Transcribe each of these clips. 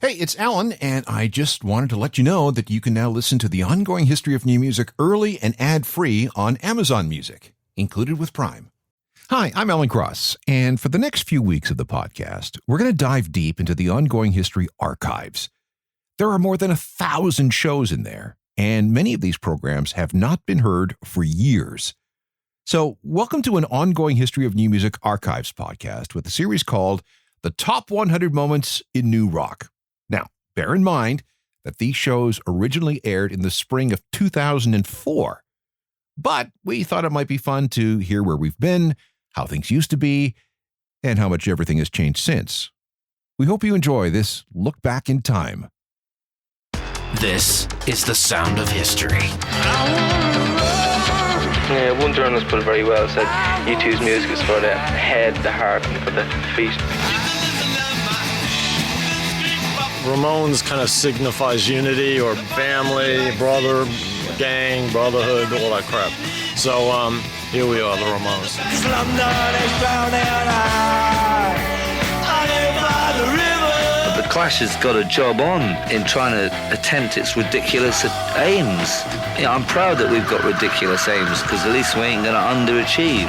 Hey, it's Alan, and I just wanted to let you know that you can now listen to the ongoing history of new music early and ad-free on Amazon Music, included with Prime. Hi, I'm Alan Cross, and for the next few weeks of the podcast, we're going to dive deep into the ongoing history archives. There are more than 1,000 shows in there, and many of these programs have not been heard for years. So, welcome to an ongoing history of new music archives podcast with a series called The Top 100 Moments in New Rock. Now, bear in mind that these shows originally aired in the spring of 2004, but we thought it might be fun to hear where we've been, how things used to be, and how much everything has changed since. We hope you enjoy this look back in time. This is the sound of history. Yeah, one journalist put it very well, said U2's music is for the head, the heart, and for the feet. Ramones kind of signifies unity or family, brother, gang, brotherhood, all that crap. So here we are, the Ramones. The Clash has got a job on in trying to attempt its ridiculous aims. You know, I'm proud that we've got ridiculous aims because at least we ain't going to underachieve.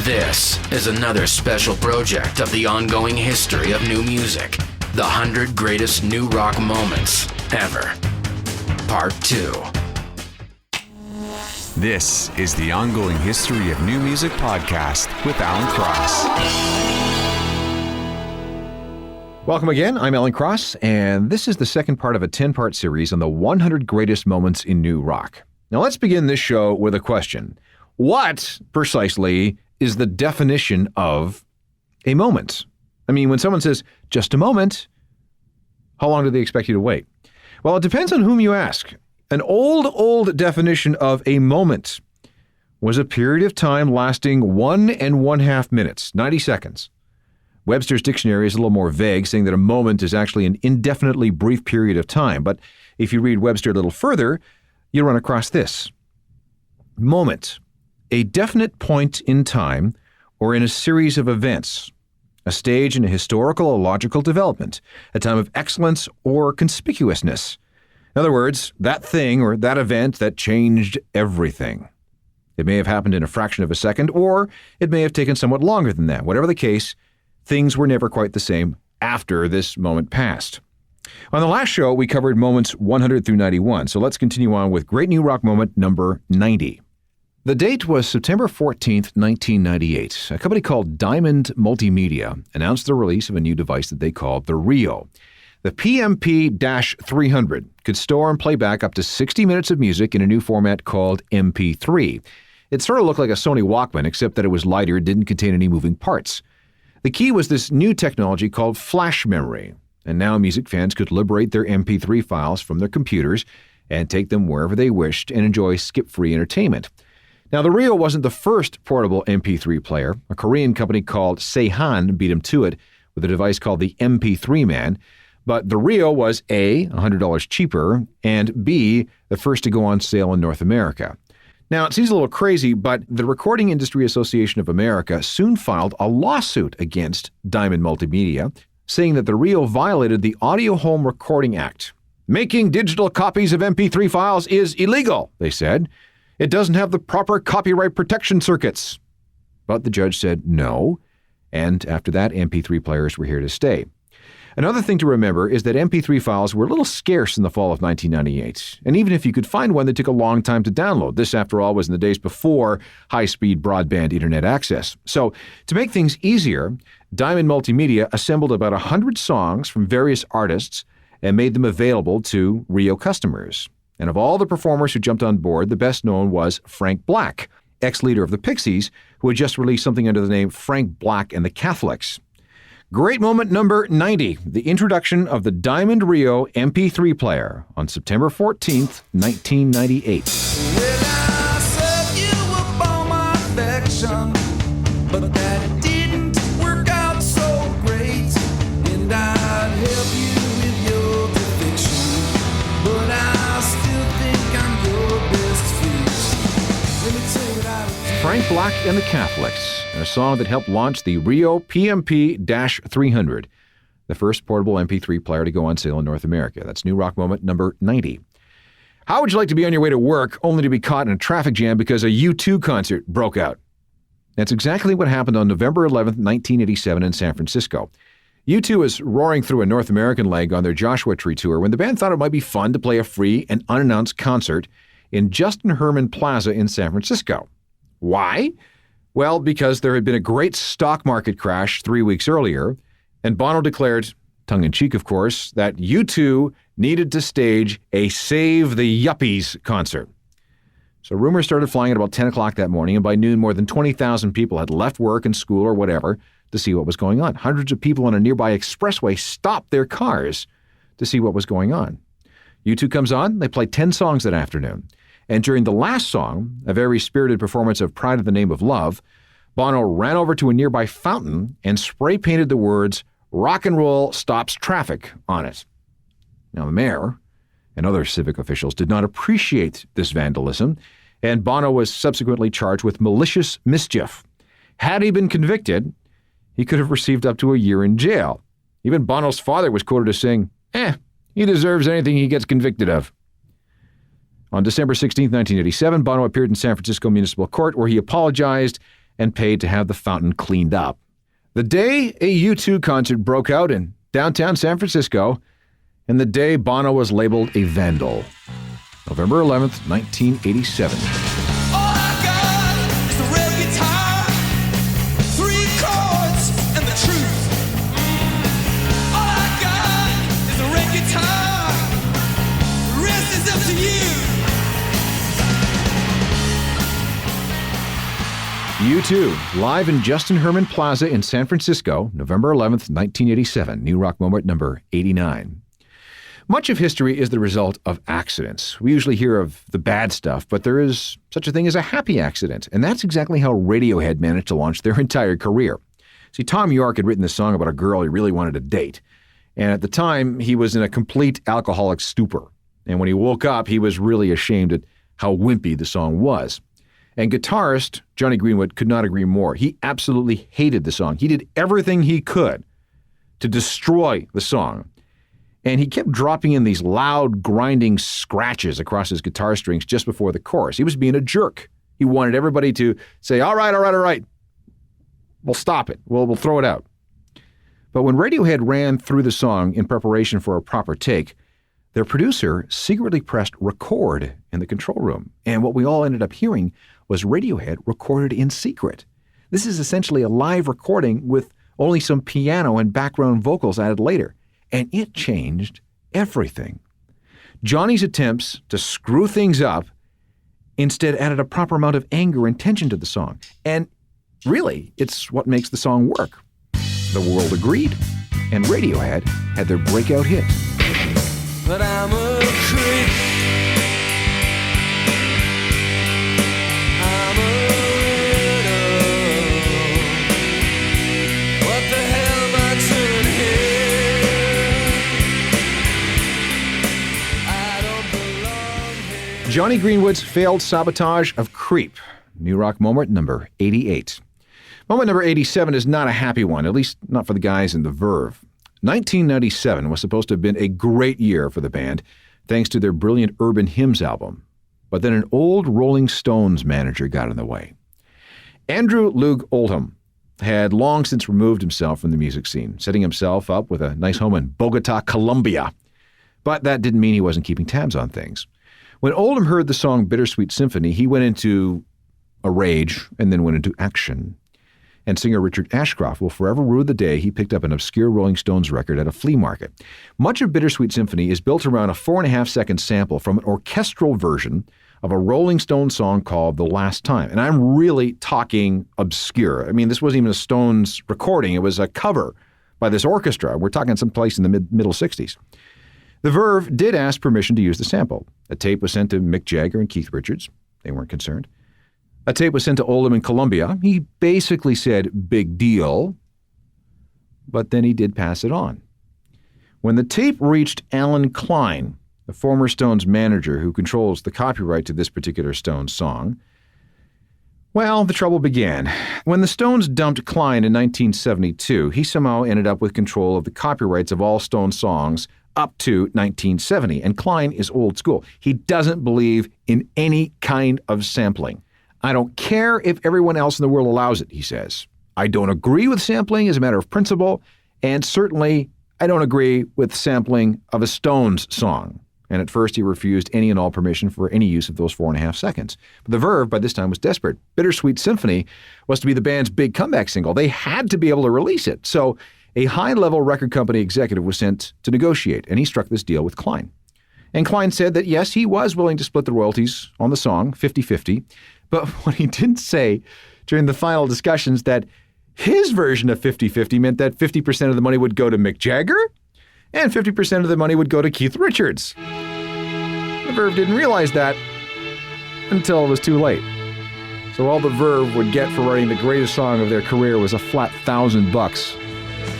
This is another special project of the ongoing history of new music. The 100 Greatest New Rock Moments Ever. Part 2. This is the ongoing history of new music podcast with Alan Cross. Welcome again. I'm Alan Cross, and this is the second part of a 10-part series on the 100 greatest moments in new rock. Now let's begin this show with a question. What, precisely, is the definition of a moment? I mean, when someone says, just a moment, how long do they expect you to wait? Well, it depends on whom you ask. An old definition of a moment was a period of time lasting 1.5 minutes, 90 seconds. Webster's dictionary is a little more vague, saying that a moment is actually an indefinitely brief period of time. But if you read Webster a little further, you run across this. Moment, a definite point in time or in a series of events. A stage in a historical or logical development, a time of excellence or conspicuousness. In other words, that thing or that event that changed everything. It may have happened in a fraction of a second, or it may have taken somewhat longer than that. Whatever the case, things were never quite the same after this moment passed. On the last show, we covered moments 100 through 91, so let's continue on with Great New Rock Moment number 90. The date was September 14th, 1998. A company called Diamond Multimedia announced the release of a new device that they called the Rio. The PMP-300 could store and play back up to 60 minutes of music in a new format called MP3. It sort of looked like a Sony Walkman, except that it was lighter and didn't contain any moving parts. The key was this new technology called flash memory, and now music fans could liberate their MP3 files from their computers and take them wherever they wished and enjoy skip-free entertainment. Now, the Rio wasn't the first portable MP3 player. A Korean company called Seihan beat him to it with a device called the MP3 Man. But the Rio was A, $100 cheaper, and B, the first to go on sale in North America. Now, it seems a little crazy, but the Recording Industry Association of America soon filed a lawsuit against Diamond Multimedia, saying that the Rio violated the Audio Home Recording Act. Making digital copies of MP3 files is illegal, they said. It doesn't have the proper copyright protection circuits. But the judge said no, and after that, MP3 players were here to stay. Another thing to remember is that MP3 files were a little scarce in the fall of 1998, and even if you could find one, they took a long time to download. This, after all, was in the days before high-speed broadband internet access. So, to make things easier, Diamond Multimedia assembled about 100 songs from various artists and made them available to Rio customers. And of all the performers who jumped on board, the best known was Frank Black, ex-leader of the Pixies, who had just released something under the name Frank Black and the Catholics. Great moment number 90, the introduction of the Diamond Rio MP3 player on September 14th, 1998. Well, I said you were for my affection, but that didn't work out so great, and I'd help you with your perfection, but I still think I'm your best fit. Let me tell you what Frank Black and the Catholics, a song that helped launch the Rio PMP-300. the first portable MP3 player to go on sale in North America. That's New Rock Moment number 90. How would you like to be on your way to work only to be caught in a traffic jam because a U2 concert broke out? That's exactly what happened on November 11th, 1987 in San Francisco. U2 was roaring through a North American leg on their Joshua Tree tour when the band thought it might be fun to play a free and unannounced concert in Justin Herman Plaza in San Francisco. Why? Well, because there had been a great stock market crash 3 weeks earlier, and Bono declared, tongue-in-cheek of course, that U2 needed to stage a Save the Yuppies concert. So rumors started flying at about 10 o'clock that morning, and by noon more than 20,000 people had left work and school or whatever to see what was going on. Hundreds of people on a nearby expressway stopped their cars to see what was going on. U2 comes on, they play 10 songs that afternoon. And during the last song, a very spirited performance of Pride in the Name of Love, Bono ran over to a nearby fountain and spray-painted the words, "Rock and Roll Stops Traffic" on it. Now, the mayor and other civic officials did not appreciate this vandalism, and Bono was subsequently charged with malicious mischief. Had he been convicted, he could have received up to a year in jail. Even Bono's father was quoted as saying, he deserves anything he gets convicted of. On December 16, 1987, Bono appeared in San Francisco Municipal Court where he apologized and paid to have the fountain cleaned up. The day a U2 concert broke out in downtown San Francisco, and the day Bono was labeled a vandal. November 11th, 1987. All I got is a red guitar, 3 chords, and the truth. All I got is a red guitar, the rest is up to you. U2, live in Justin Herman Plaza in San Francisco, November 11th, 1987, New Rock Moment number 89. Much of history is the result of accidents. We usually hear of the bad stuff, but there is such a thing as a happy accident, and that's exactly how Radiohead managed to launch their entire career. See, Thom Yorke had written this song about a girl he really wanted to date, and at the time, he was in a complete alcoholic stupor, and when he woke up, he was really ashamed at how wimpy the song was. And guitarist Jonny Greenwood could not agree more. He absolutely hated the song. He did everything he could to destroy the song. And he kept dropping in these loud, grinding scratches across his guitar strings just before the chorus. He was being a jerk. He wanted everybody to say, all right. We'll stop it. We'll throw it out. But when Radiohead ran through the song in preparation for a proper take, their producer secretly pressed record in the control room. And what we all ended up hearing was Radiohead recorded in secret. This is essentially a live recording with only some piano and background vocals added later. And it changed everything. Johnny's attempts to screw things up instead added a proper amount of anger and tension to the song. And really, it's what makes the song work. The world agreed, and Radiohead had their breakout hit. But I'm a creep. I'm a widow. What the hell am I doing here? I don't belong here. Jonny Greenwood's failed sabotage of Creep. New Rock Moment number 88. Moment number 87 is not a happy one, at least not for the guys in the Verve. 1997 was supposed to have been a great year for the band, thanks to their brilliant Urban Hymns album. But then an old Rolling Stones manager got in the way. Andrew Loog Oldham had long since removed himself from the music scene, setting himself up with a nice home in Bogota, Colombia. But that didn't mean he wasn't keeping tabs on things. When Oldham heard the song Bittersweet Symphony, he went into a rage and then went into action. And singer Richard Ashcroft will forever rue the day he picked up an obscure Rolling Stones record at a flea market. Much of Bittersweet Symphony is built around a 4.5-second sample from an orchestral version of a Rolling Stones song called The Last Time. And I'm really talking obscure. I mean, this wasn't even a Stones recording. It was a cover by this orchestra. We're talking someplace in the middle 60s. The Verve did ask permission to use the sample. A tape was sent to Mick Jagger and Keith Richards. They weren't concerned. A tape was sent to Oldham in Colombia. He basically said, big deal, but then he did pass it on. When the tape reached Alan Klein, the former Stones manager who controls the copyright to this particular Stones song, Well, the trouble began. When the Stones dumped Klein in 1972, he somehow ended up with control of the copyrights of all Stones songs up to 1970, and Klein is old school. He doesn't believe in any kind of sampling. I don't care if everyone else in the world allows it, he says. I don't agree with sampling as a matter of principle, and certainly I don't agree with sampling of a Stones song. And at first he refused any and all permission for any use of those 4.5 seconds. But the Verve, by this time, was desperate. Bittersweet Symphony was to be the band's big comeback single. They had to be able to release it. So a high-level record company executive was sent to negotiate, and he struck this deal with Klein. And Klein said that, yes, he was willing to split the royalties on the song, 50-50. But what he didn't say during the final discussions that his version of 50-50 meant that 50% of the money would go to Mick Jagger and 50% of the money would go to Keith Richards. The Verve didn't realize that until it was too late. So all the Verve would get for writing the greatest song of their career was a flat $1,000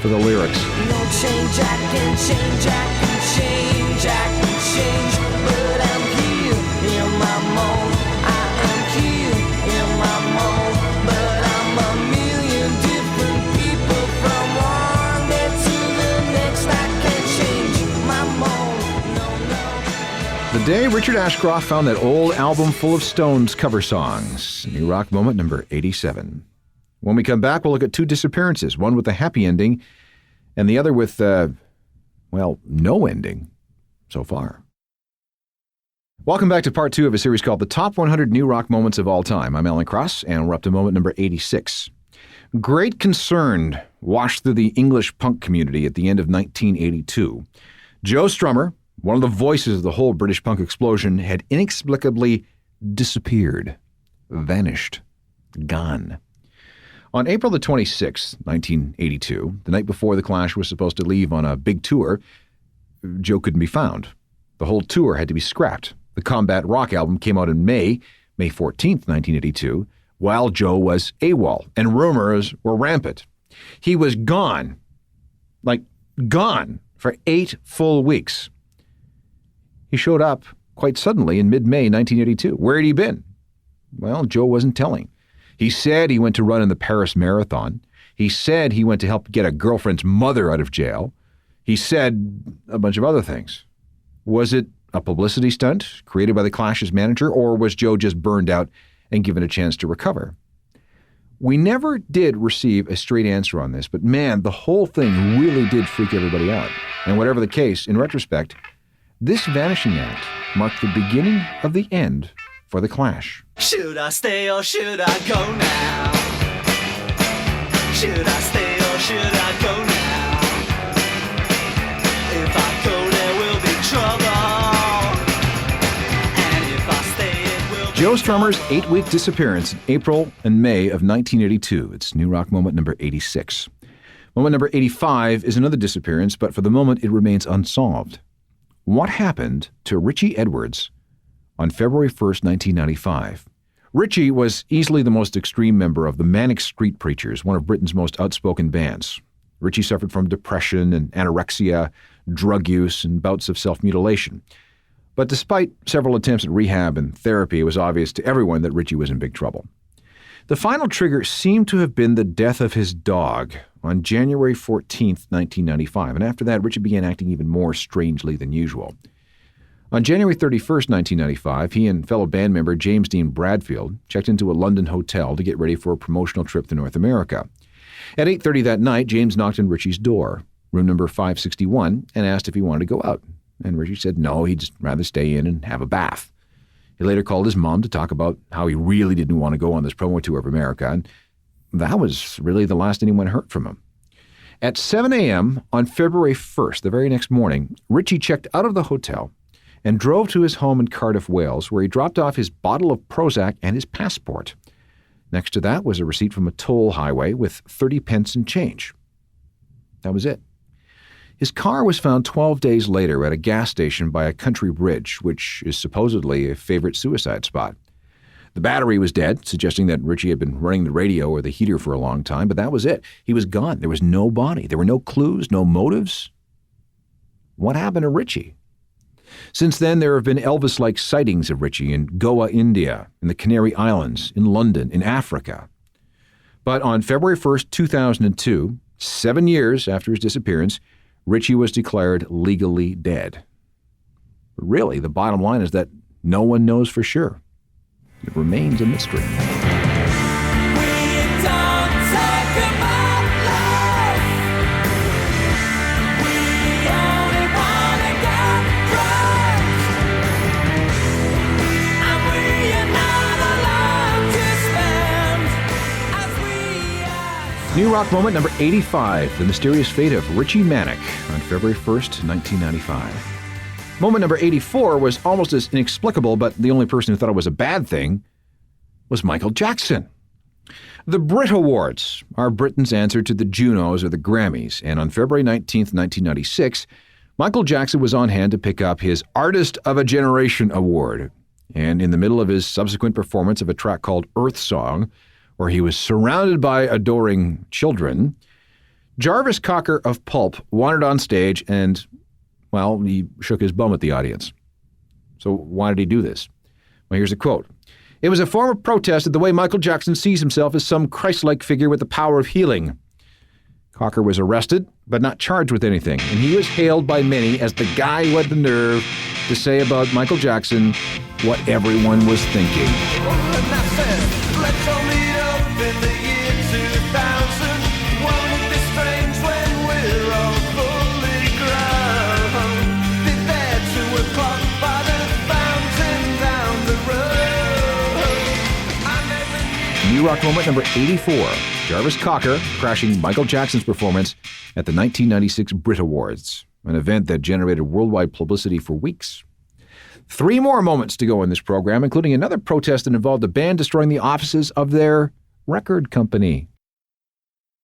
for the lyrics. No change, I can change, I can change, I can change, but I'm here in my mold. I am here in my mold, but I'm a million different people from one day to the next. I can't change my mold, no. The day Richard Ashcroft found that old album full of Stones cover songs. New Rock Moment number 87. When we come back, we'll look at two disappearances, one with a happy ending and the other with, no ending so far. Welcome back to part 2 of a series called The Top 100 New Rock Moments of All Time. I'm Alan Cross, and we're up to moment number 86. Great concern washed through the English punk community at the end of 1982. Joe Strummer, one of the voices of the whole British punk explosion, had inexplicably disappeared, vanished, gone. On April the 26th, 1982, the night before the Clash was supposed to leave on a big tour, Joe couldn't be found. The whole tour had to be scrapped. The Combat Rock album came out in May 14th, 1982, while Joe was AWOL, and rumors were rampant. He was gone, for 8 full weeks. He showed up quite suddenly in mid-May 1982. Where had he been? Well, Joe wasn't telling. He said he went to run in the Paris Marathon. He said he went to help get a girlfriend's mother out of jail. He said a bunch of other things. Was it a publicity stunt created by the Clash's manager, or was Joe just burned out and given a chance to recover? We never did receive a straight answer on this, but man, the whole thing really did freak everybody out. And whatever the case, in retrospect, this vanishing act marked the beginning of the end for the Clash. Should I stay or should I go now? Should I stay or should I go now? If I go, there will be trouble. And if I stay, it will be Joe Strummer's 8-week disappearance in April and May of 1982. It's New Rock Moment number 86. Moment number 85 is another disappearance, but for the moment it remains unsolved. What happened to Richie Edwards on February 1st, 1995? Richie was easily the most extreme member of the Manic Street Preachers, one of Britain's most outspoken bands. Richie suffered from depression and anorexia, drug use, and bouts of self-mutilation. But despite several attempts at rehab and therapy, it was obvious to everyone that Richie was in big trouble. The final trigger seemed to have been the death of his dog on January 14th, 1995, and after that, Richie began acting even more strangely than usual. On January 31st, 1995, he and fellow band member James Dean Bradfield checked into a London hotel to get ready for a promotional trip to North America. At 8:30 that night, James knocked on Richie's door, room number 561, and asked if he wanted to go out. And Richie said no, he'd just rather stay in and have a bath. He later called his mom to talk about how he really didn't want to go on this promo tour of America, and that was really the last anyone heard from him. At 7 a.m. on February 1st, the very next morning, Richie checked out of the hotel and drove to his home in Cardiff, Wales, where he dropped off his bottle of Prozac and his passport. Next to that was a receipt from a toll highway with 30 pence and change. That was it. His car was found 12 days later at a gas station by a country bridge, which is supposedly a favorite suicide spot. The battery was dead, suggesting that Richie had been running the radio or the heater for a long time, but that was it. He was gone. There was no body. There were no clues, no motives. What happened to Richie? Since then, there have been Elvis-like sightings of Ritchie in Goa, India, in the Canary Islands, in London, in Africa. But on February 1st, 2002, 7 years after his disappearance, Ritchie was declared legally dead. But really, the bottom line is that no one knows for sure. It remains a mystery. New Rock moment number 85, the mysterious fate of Ritchie Manick on February 1st, 1995. Moment number 84 was almost as inexplicable, but the only person who thought it was a bad thing was Michael Jackson. The Brit Awards are Britain's answer to the Junos or the Grammys, and on February 19th, 1996, Michael Jackson was on hand to pick up his Artist of a Generation award. And in the middle of his subsequent performance of a track called Earth Song, where he was surrounded by adoring children, Jarvis Cocker of Pulp wandered on stage and, well, he shook his bum at the audience. So why did he do this? Well, here's a quote. "It was a form of protest at the way Michael Jackson sees himself as some Christ-like figure with the power of healing." Cocker was arrested, but not charged with anything, and he was hailed by many as the guy who had the nerve to say about Michael Jackson what everyone was thinking. New Rock moment number 84, Jarvis Cocker crashing Michael Jackson's performance at the 1996 Brit Awards, an event that generated worldwide publicity for weeks. 3 more moments to go in this program, including another protest that involved the band destroying the offices of their record company.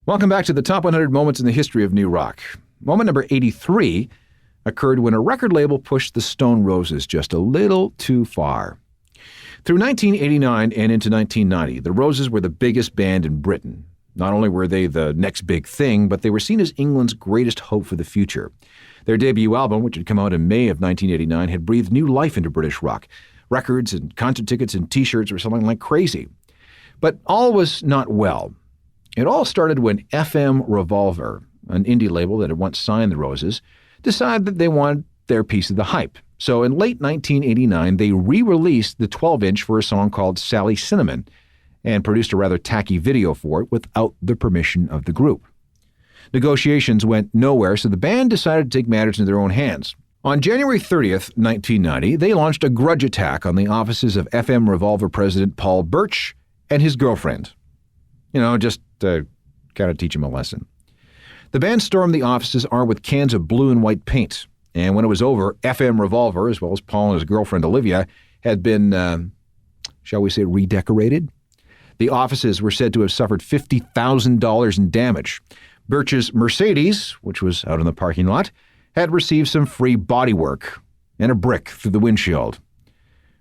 Welcome back to the top 100 moments in the history of New Rock. Moment number 83 occurred when a record label pushed the Stone Roses just a little too far. Through 1989 and into 1990, the Roses were the biggest band in Britain. Not only were they the next big thing, but they were seen as England's greatest hope for the future. Their debut album, which had come out in May of 1989, had breathed new life into British rock. Records and concert tickets and T-shirts were selling like crazy. But all was not well. It all started when FM Revolver, an indie label that had once signed the Roses, decided that they wanted their piece of the hype. So in late 1989, they re-released the 12-inch for a song called Sally Cinnamon and produced a rather tacky video for it without the permission of the group. Negotiations went nowhere, so the band decided to take matters into their own hands. On January 30th, 1990, they launched a grudge attack on the offices of FM Revolver president Paul Birch and his girlfriend. Just to kind of teach him a lesson. The band stormed the offices armed with cans of blue and white paint. And when it was over, FM Revolver, as well as Paul and his girlfriend Olivia, had been, shall we say, redecorated. The offices were said to have suffered $50,000 in damage. Birch's Mercedes, which was out in the parking lot, had received some free bodywork and a brick through the windshield.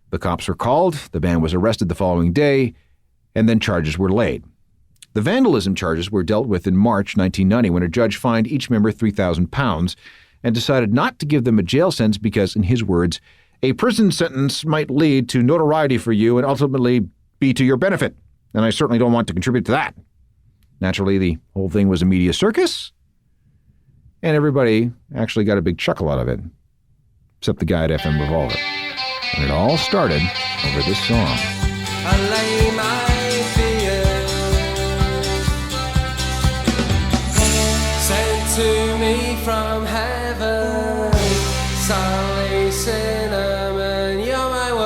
The cops were called, the band was arrested the following day, and then charges were laid. The vandalism charges were dealt with in March 1990 when a judge fined each member £3,000 and decided not to give them a jail sentence because, in his words, a prison sentence might lead to notoriety for you and ultimately be to your benefit, and I certainly don't want to contribute to that. Naturally, the whole thing was a media circus, and everybody actually got a big chuckle out of it, except the guy at FM Revolver. And it all started over this song. I lay my fears sent to me from heaven, Sally Cinnamon, you're my word.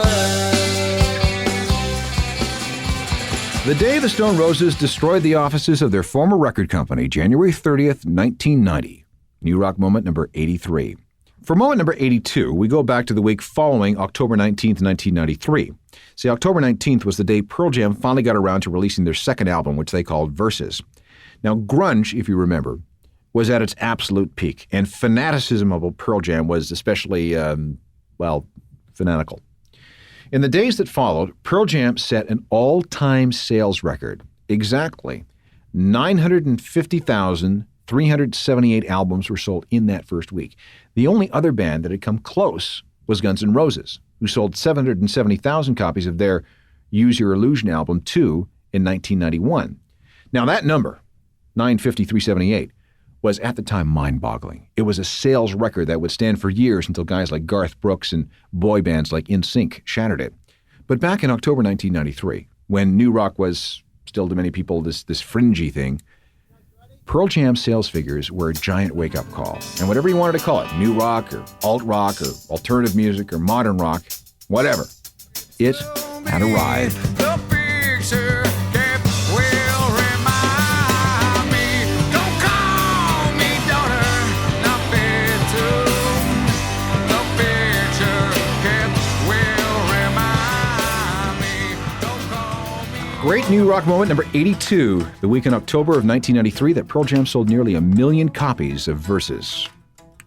The day the Stone Roses destroyed the offices of their former record company, January 30th, 1990. New Rock moment number 83. For moment number 82, we go back to the week following October 19th, 1993. See, October 19th was the day Pearl Jam finally got around to releasing their second album, which they called Versus. Now, grunge, if you remember, was at its absolute peak, and fanaticism about Pearl Jam was especially, fanatical. In the days that followed, Pearl Jam set an all-time sales record, exactly 950,378 albums were sold in that first week. The only other band that had come close was Guns N' Roses, who sold 770,000 copies of their Use Your Illusion album 2 in 1991. Now that number, 95378, was at the time mind-boggling. It was a sales record that would stand for years until guys like Garth Brooks and boy bands like NSYNC shattered it. But back in October 1993, when new rock was still to many people this fringy thing, Pearl Jam sales figures were a giant wake-up call. And whatever you wanted to call it, new rock or alt-rock or alternative music or modern rock, whatever, it had arrived. The picture kept will remind me. Don't call me daughter, not bitter. The picture kept will remind me. Don't call me. Great new rock moment number 82, the week in October of 1993 that Pearl Jam sold nearly 1 million copies of Versus.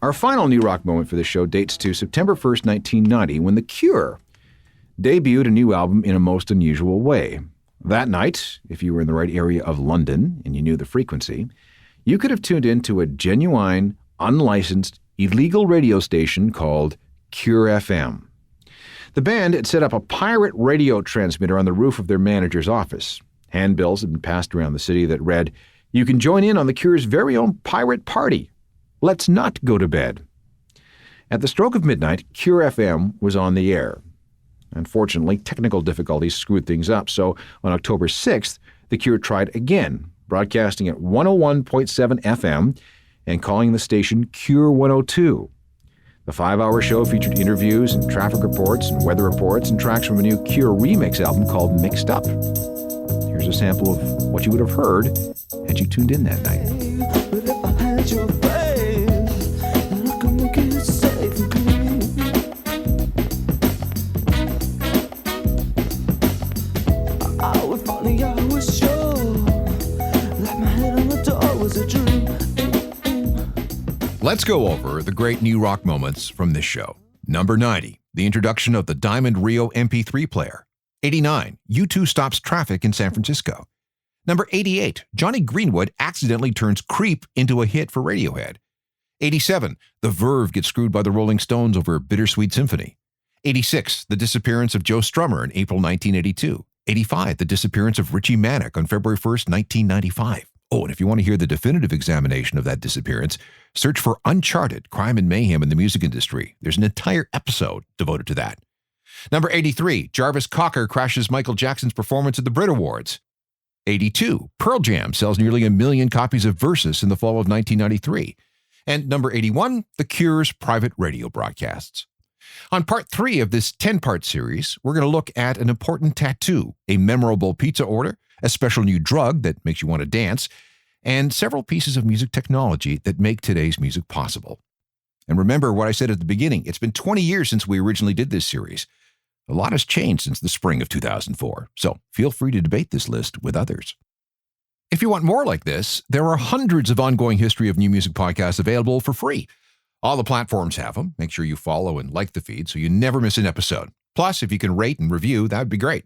Our final new rock moment for this show dates to September 1st, 1990, when The Cure debuted a new album in a most unusual way. That night, if you were in the right area of London and you knew the frequency, you could have tuned in to a genuine, unlicensed, illegal radio station called Cure FM. The band had set up a pirate radio transmitter on the roof of their manager's office. Handbills had been passed around the city that read, "You can join in on The Cure's very own pirate party. Let's not go to bed." At the stroke of midnight, Cure FM was on the air. Unfortunately, technical difficulties screwed things up, so on October 6th, The Cure tried again, broadcasting at 101.7 FM and calling the station Cure 102. The 5-hour show featured interviews and traffic reports and weather reports and tracks from a new Cure remix album called Mixed Up. Here's a sample of what you would have heard had you tuned in that night. But if I had your face, then I could make it safe and clean. I was funny, I was sure. Like my head on the door was a dream. Let's go over the great new rock moments from this show. Number 90, the introduction of the Diamond Rio MP3 player. 89, U2 stops traffic in San Francisco. Number 88, Johnny Greenwood accidentally turns Creep into a hit for Radiohead. 87, The Verve gets screwed by the Rolling Stones over Bittersweet Symphony. 86, the disappearance of Joe Strummer in April 1982. 85, the disappearance of Richie Manick on February 1st, 1995. Oh, and if you want to hear the definitive examination of that disappearance, search for Uncharted, Crime and Mayhem in the Music Industry. There's an entire episode devoted to that. Number 83, Jarvis Cocker crashes Michael Jackson's performance at the Brit Awards. 82, Pearl Jam sells nearly 1 million copies of Versus in the fall of 1993. And number 81, The Cure's private radio broadcasts. On part 3 of this 10-part series, we're going to look at an important tattoo, a memorable pizza order, a special new drug that makes you want to dance, and several pieces of music technology that make today's music possible. And remember what I said at the beginning, it's been 20 years since we originally did this series. A lot has changed since the spring of 2004, so feel free to debate this list with others. If you want more like this, there are hundreds of ongoing history of new music podcasts available for free. All the platforms have them. Make sure you follow and like the feed so you never miss an episode. Plus, if you can rate and review, that would be great.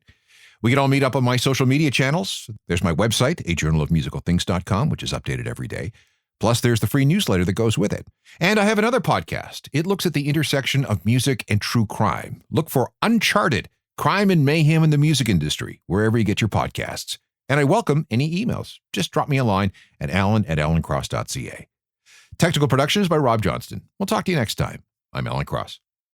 We can all meet up on my social media channels. There's my website, ajournalofmusicalthings.com, which is updated every day. Plus, there's the free newsletter that goes with it. And I have another podcast. It looks at the intersection of music and true crime. Look for Uncharted, Crime and Mayhem in the Music Industry, wherever you get your podcasts. And I welcome any emails. Just drop me a line at alan@alancross.ca. Technical production is by Rob Johnston. We'll talk to you next time. I'm Alan Cross.